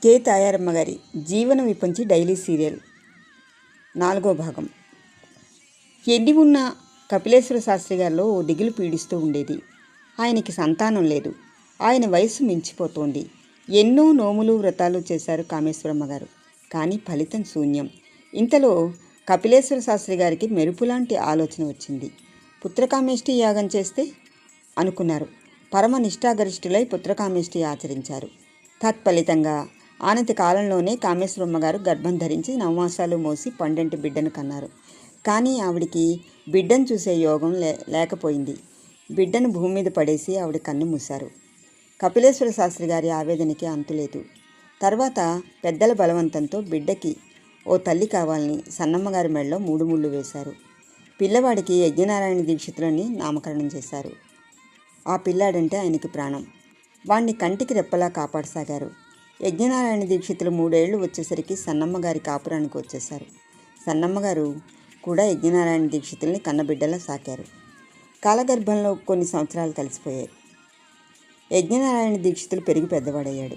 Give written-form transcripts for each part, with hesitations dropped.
K Tayaramma గారి జీవన విపంచి daily serial 4వ భాగం. ఎండి ఉన్న కపిలేశ్వర శాస్త్రి గారిలో ఓ దిగులు పీడిస్తూ ఉండేది. ఆయనకి సంతానం లేదు. ఆయన వయసు మించిపోతోంది. ఎన్నో నోములు వ్రతాలు చేశారు కామేశ్వరమ్మ గారు. కానీ ఫలితం శూన్యం. ఇంతలో కపిలేశ్వర శాస్త్రి గారికి మెరుపులాంటి ఆలోచన వచ్చింది. పుత్రకామేష్టి యాగం చేస్తే అనుకున్నారు. పరమ నిష్ఠాగరిష్ఠులై పుత్రకామేష్టి ఆచరించారు. తత్ఫలితంగా ఆనతి కాలంలోనే కామేశ్వరమ్మ గారు గర్భం ధరించి 9 మాసాలు మోసి పండంటి బిడ్డను కన్నారు. కానీ ఆవిడికి బిడ్డను చూసే యోగం లేకపోయింది. బిడ్డను భూమి మీద పడేసి ఆవిడ కన్ను మూశారు. కపిలేశ్వర శాస్త్రి గారి ఆవేదనకి అంతులేదు. తర్వాత పెద్దల బలవంతంతో బిడ్డకి ఓ తల్లి కావాలని సన్నమ్మగారి మెడలో 3 ముళ్ళు వేశారు. పిల్లవాడికి యజ్ఞనారాయణ దీక్షితులని నామకరణం చేశారు. ఆ పిల్లాడంటే ఆయనకి ప్రాణం. వాణ్ణి కంటికి రెప్పలా కాపాడసాగారు. యజ్ఞనారాయణ దీక్షితులు 3 ఏళ్ళు వచ్చేసరికి సన్నమ్మగారి కాపురానికి వచ్చేశారు. సన్నమ్మగారు కూడా యజ్ఞనారాయణ దీక్షితుల్ని కన్నబిడ్డలా సాకారు. కాలగర్భంలో కొన్ని సంవత్సరాలు కలిసిపోయాయి. యజ్ఞనారాయణ దీక్షితులు పెరిగి పెద్దవాడయ్యాడు.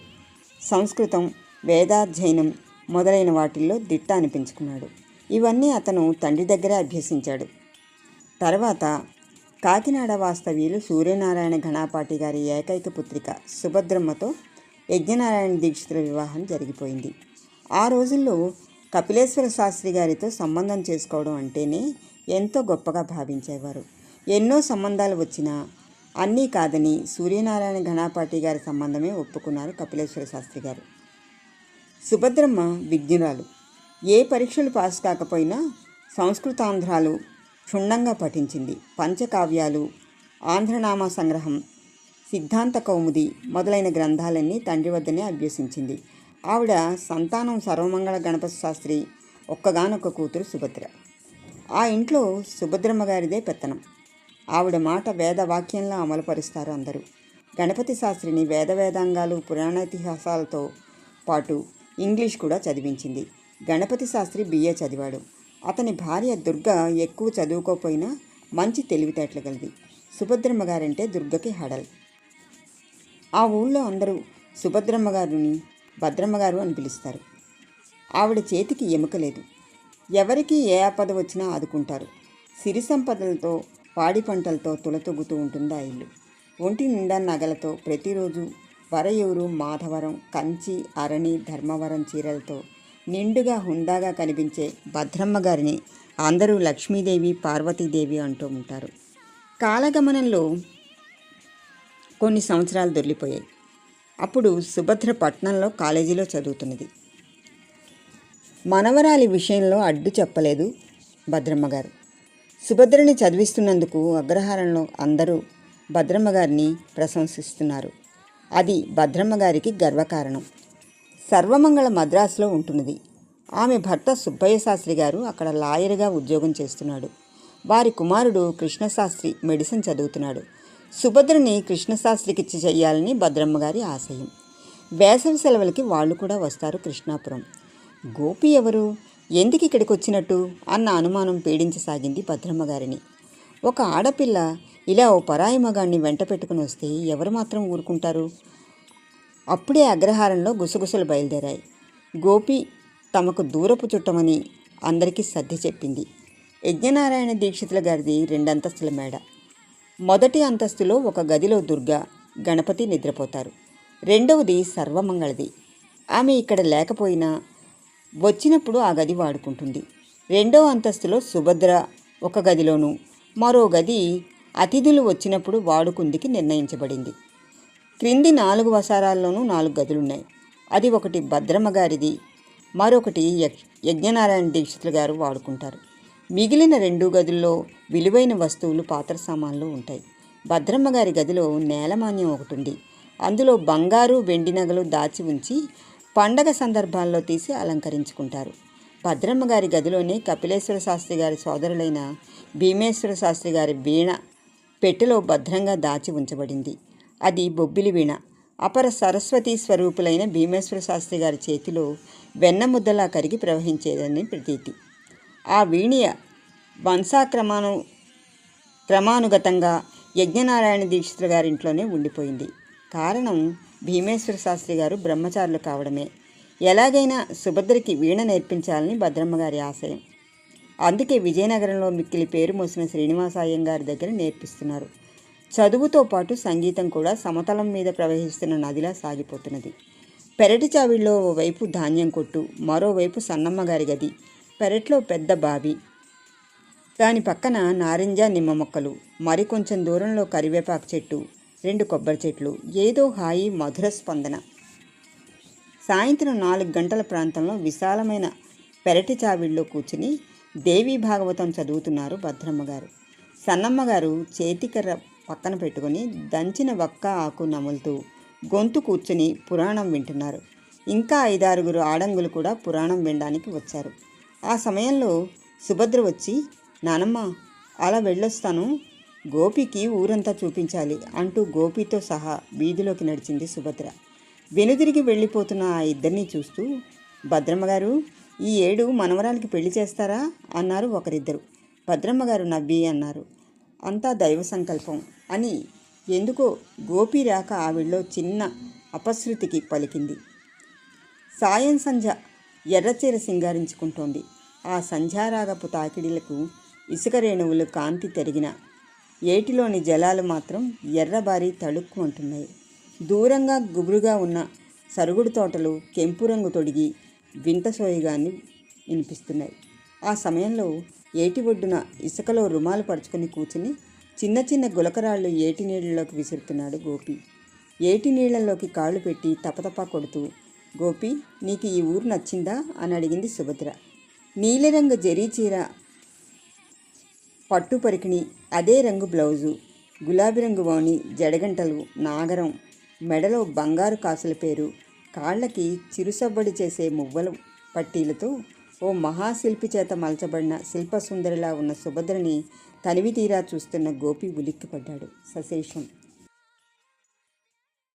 సంస్కృతం, వేదాధ్యయనం మొదలైన వాటిల్లో దిట్ట అనిపించుకున్నాడు. ఇవన్నీ అతను తండ్రి దగ్గరే అభ్యసించాడు. తర్వాత కాకినాడ వాస్తవ్యులు సూర్యనారాయణ ఘనాపాటి గారి ఏకైక పుత్రిక సుభద్రమ్మతో యజ్ఞనారాయణ దీక్షితుల వివాహం జరిగిపోయింది. ఆ రోజుల్లో కపిలేశ్వర శాస్త్రి గారితో సంబంధం చేసుకోవడం అంటేనే ఎంతో గొప్పగా భావించేవారు. ఎన్నో సంబంధాలు వచ్చినా అన్నీ కాదని సూర్యనారాయణ ఘనాపాటి గారి సంబంధమే ఒప్పుకున్నారు కపిలేశ్వర శాస్త్రి గారు. సుభద్రమ్మ విజ్ఞురాలు. ఏ పరీక్షలు పాస్ కాకపోయినా సంస్కృతాంధ్రాలు క్షుణ్ణంగా పఠించింది. పంచకావ్యాలు, ఆంధ్రనామ సంగ్రహం, సిద్ధాంత కౌముది మొదలైన గ్రంథాలన్నీ తండ్రి వద్దనే అభ్యసించింది. ఆవిడ సంతానం సర్వమంగళ గణపతి శాస్త్రి ఒక్కగానొక్క కూతురు సుభద్ర. ఆ ఇంట్లో సుభద్రమ్మ గారిదే పెత్తనం. ఆవిడ మాట వేదవాక్యంలా అమలుపరుస్తారు అందరూ. గణపతి శాస్త్రిని వేదాంగాలు పురాణాతిహాసాలతో పాటు ఇంగ్లీష్ కూడా చదివించింది. గణపతి శాస్త్రి BA చదివాడు. అతని భార్య దుర్గ ఎక్కువ చదువుకోపోయినా మంచి తెలివితేటలు గలది. సుభద్రమ్మ గారంటే దుర్గకి హడల్. ఆ ఊళ్ళో అందరూ సుభద్రమ్మ గారిని భద్రమ్మగారు అని పిలుస్తారు. ఆవిడ చేతికి ఎముక లేదు. ఎవరికి ఏ ఆపద వచ్చినా ఆదుకుంటారు. సిరి సంపదలతో, పాడి పంటలతో తులతొగ్గుతూ ఉంటుంది ఆ ఇల్లు. ఒంటి నిండా నగలతో ప్రతిరోజు వరయూరు, మాధవరం, కంచి, అరణి, ధర్మవరం చీరలతో నిండుగా హుందాగా కనిపించే భద్రమ్మ గారిని అందరూ లక్ష్మీదేవి, పార్వతీదేవి అంటూ ఉంటారు. కాలగమనంలో కొన్ని సంవత్సరాలు దొర్లిపోయాయి. అప్పుడు సుభద్ర పట్నంలో కాలేజీలో చదువుతున్నది. మనవరాలి విషయంలో అడ్డు చెప్పలేదు భద్రమ్మగారు. సుభద్రని చదివిస్తున్నందుకు అగ్రహారంలో అందరూ భద్రమ్మగారిని ప్రశంసిస్తున్నారు. అది భద్రమ్మగారికి గర్వకారణం. సర్వమంగళ మద్రాసులో ఉంటున్నది. ఆమె భర్త సుబ్బయ్య శాస్త్రి గారు అక్కడ లాయర్గా ఉద్యోగం చేస్తున్నాడు. వారి కుమారుడు కృష్ణశాస్త్రి మెడిసిన్ చదువుతున్నాడు. సుభద్రని కృష్ణశాస్త్రికి చెయ్యాలని భద్రమ్మగారి ఆశయం. వేసవి సెలవులకి వాళ్ళు కూడా వస్తారు కృష్ణాపురం. గోపి ఎవరు, ఎందుకు ఇక్కడికి వచ్చినట్టు అన్న అనుమానం పీడించసాగింది భద్రమ్మగారిని. ఒక ఆడపిల్ల ఇలా ఓ పరాయి మగాన్ని వెంట పెట్టుకుని వస్తే ఎవరు మాత్రం ఊరుకుంటారు? అప్పుడే అగ్రహారంలో గుసగుసలు బయలుదేరాయి. గోపి తమకు దూరపు చుట్టమని అందరికీ సర్ది చెప్పింది. యజ్ఞనారాయణ దీక్షితుల గారిది 2 అంతస్తుల మేడ. మొదటి అంతస్తులో ఒక గదిలో దుర్గ, గణపతి నిద్రపోతారు. రెండవది సర్వమంగళది. ఆమె ఇక్కడ లేకపోయినా వచ్చినప్పుడు ఆ గది వాడుకుంటుంది. 2వ అంతస్తులో సుభద్ర ఒక గదిలోనూ, మరో గది అతిథులు వచ్చినప్పుడు వాడుకుందికి నిర్ణయించబడింది. క్రింది 4 వసారాల్లోనూ 4 గదులున్నాయి. అది ఒకటి భద్రమ్మ గారిది, మరొకటి యజ్ఞనారాయణ దీక్షితుల గారు వాడుకుంటారు. మిగిలిన 2 గదుల్లో విలువైన వస్తువులు, పాత్ర సామాన్లు ఉంటాయి. భద్రమ్మ గారి గదిలో నేలమాన్యం ఒకటి ఉంది. అందులో బంగారు, వెండి నగలు దాచి ఉంచి పండగ సందర్భాల్లో తీసి అలంకరించుకుంటారు. భద్రమ్మ గారి గదిలోనే కపిలేశ్వర శాస్త్రి గారి సోదరులైన భీమేశ్వర శాస్త్రి గారి వీణ పెట్టెలో భద్రంగా దాచి ఉంచబడింది. అది బొబ్బిలి వీణ. అపర సరస్వతీ స్వరూపులైన భీమేశ్వర శాస్త్రి గారి చేతిలో వెన్నముద్దలా కరిగి ప్రవహించేదని ప్రతీతి. ఆ వీణియ క్రమానుగతంగా యజ్ఞనారాయణ దీక్షితుల గారింట్లోనే ఉండిపోయింది. కారణం భీమేశ్వర శాస్త్రి గారు బ్రహ్మచారులు కావడమే. ఎలాగైనా సుభద్రకి వీణ నేర్పించాలని భద్రమ్మగారి ఆశయం. అందుకే విజయనగరంలో మిక్కిలి పేరు మోసిన శ్రీనివాస అయ్యంగారి దగ్గర నేర్పిస్తున్నారు. చదువుతో పాటు సంగీతం కూడా సమతలం మీద ప్రవహిస్తున్న నదిలా సాగిపోతున్నది. పెరటి చావిడిలో ఓవైపు ధాన్యం కొట్టు, మరోవైపు సన్నమ్మగారి గది, పెరట్లో పెద్ద బావి, దాని పక్కన నారింజ నిమ్మ మొక్కలు, మరికొంచెం దూరంలో కరివేపాకు చెట్టు, 2 కొబ్బరి చెట్లు, ఏదో హాయి మధుర స్పందన. సాయంత్రం 4 గంటల ప్రాంతంలో విశాలమైన పెరటి చావిడిలో కూర్చుని దేవీ భాగవతం చదువుతున్నారు భద్రమ్మగారు. సన్నమ్మగారు చేతికర్ర పక్కన పెట్టుకుని దంచిన వక్క ఆకు నములుతూ గొంతు కూర్చుని పురాణం వింటున్నారు. ఇంకా 5-6 ఆడంగులు కూడా పురాణం వినడానికి వచ్చారు. ఆ సమయంలో సుభద్ర వచ్చి, నానమ్మ అలా వెళ్ళొస్తాను, గోపికి ఊరంతా చూపించాలి అంటూ గోపితో సహా వీధిలోకి నడిచింది సుభద్ర. వెనుదిరిగి వెళ్ళిపోతున్న ఆ ఇద్దరిని చూస్తూ, భద్రమ్మగారు ఈ ఏడు మనవరాలకి పెళ్లి చేస్తారా అన్నారు ఒకరిద్దరు. భద్రమ్మగారు నవ్వి అన్నారు, అంతా దైవ సంకల్పం అని. ఎందుకో గోపి రాక ఆవిడలో చిన్న అపశృతికి పలికింది. సాయం సంధ్య ఎర్రచీర సింగారించుకుంటోంది. ఆ సంధ్యారాగపు తాకిడిలకు ఇసుక రేణువులు కాంతి తరిగిన ఏటిలోని జలాలు మాత్రం ఎర్రబారి తళుక్కుమంటున్నాయి. దూరంగా గుబురుగా ఉన్న సరుగుడు తోటలు కెంపు రంగు తొడిగి వింత సోయగాన్ని వినిపిస్తున్నాయి. ఆ సమయంలో ఏటి ఒడ్డున ఇసుకలో రుమాలు పరుచుకొని కూర్చుని చిన్న చిన్న గులకరాళ్ళు ఏటి నీళ్ళలోకి విసురుతున్నాడు గోపి. ఏటి నీళ్లలోకి కాళ్ళు పెట్టి తపతపా కొడుతూ, గోపి నీకు ఈ ఊరు నచ్చిందా అని అడిగింది సుభద్ర. నీలిరంగు జరీ చీర, పట్టు పరికిణి, అదే రంగు బ్లౌజు, గులాబీ రంగు వాణి, జడగంటలు, నాగరం, మెడలో బంగారు కాసుల పేరు, కాళ్ళకి చిరుసవ్వడి చేసే మువ్వల పట్టీలతో ఓ మహాశిల్పి చేత మలచబడిన శిల్పసుందరిలా ఉన్న సుభద్రని తనివి తీరా చూస్తున్న గోపి ఉలిక్కిపడ్డాడు. సశేషం.